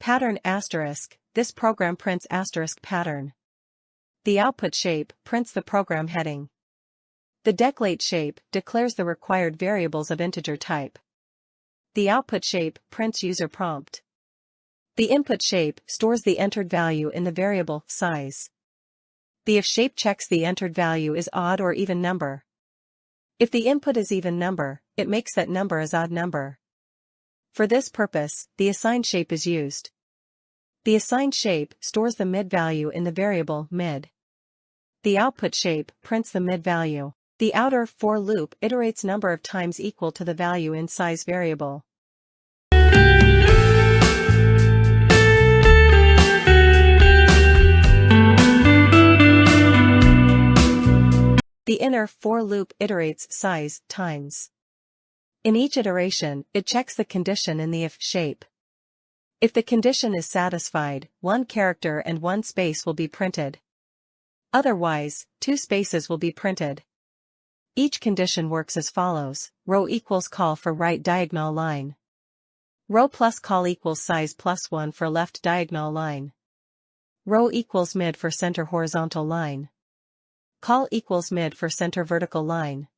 Pattern asterisk, this program prints asterisk pattern. The output shape prints the program heading. The declate shape declares the required variables of integer type. The output shape prints user prompt. The input shape stores the entered value in the variable size. The if shape checks the entered value is odd or even number. If the input is even number, it makes that number as odd number. For this purpose, the assign shape is used. The assigned shape stores the mid value in the variable mid. The output shape prints the mid value. The outer for loop iterates number of times equal to the value in size variable. The inner for loop iterates size times. In each iteration, it checks the condition in the if shape. If the condition is satisfied, one character and one space will be printed. Otherwise, two spaces will be printed. Each condition works as follows: row equals call for right diagonal line. Row plus call equals size plus 1 for left diagonal line. Row equals mid for center horizontal line. Call equals mid for center vertical line.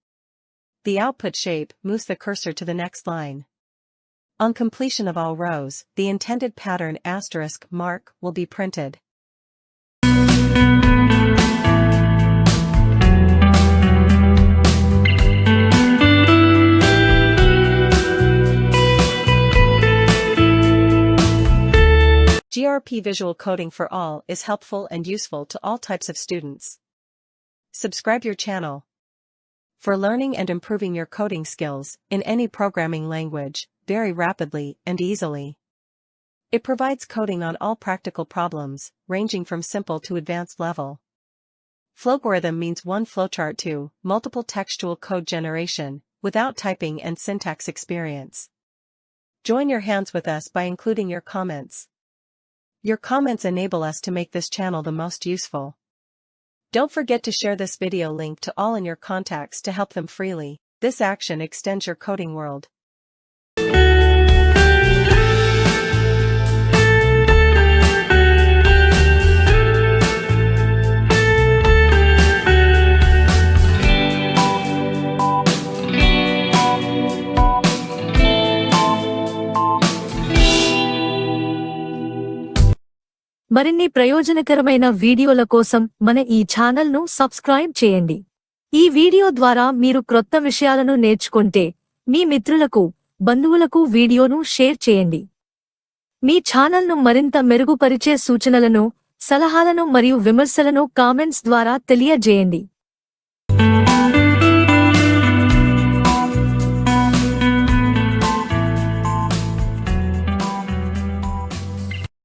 The output shape moves the cursor to the next line. On completion of all rows, the intended pattern asterisk mark will be printed. GRP visual coding for all is helpful and useful to all types of students. Subscribe your channel for learning and improving your coding skills in any programming language very rapidly and easily. It provides coding on all practical problems, ranging from simple to advanced level. Flowgorithm means one flowchart to multiple textual code generation without typing and syntax experience. Join your hands with us by including your comments. Your comments enable us to make this channel the most useful. Don't forget to share this video link to all in your contacts to help them freely. This action extends your coding world. మరిన్ని ప్రయోజనకరమైన వీడియోల కోసం మన ఈ ఛానల్ను subscribe చేయండి. ఈ video ద్వారా మీరు క్రొత్త విషయాలను నేర్చుకుంటే మీ మిత్రులకు, బంధువులకు వీడియోను షేర్ చేయండి. మీ ఛానల్ను మరింత మెరుగుపరిచే సూచనలను, సలహాలను మరియు విమర్శలను కామెంట్స్ ద్వారా తెలియజేయండి.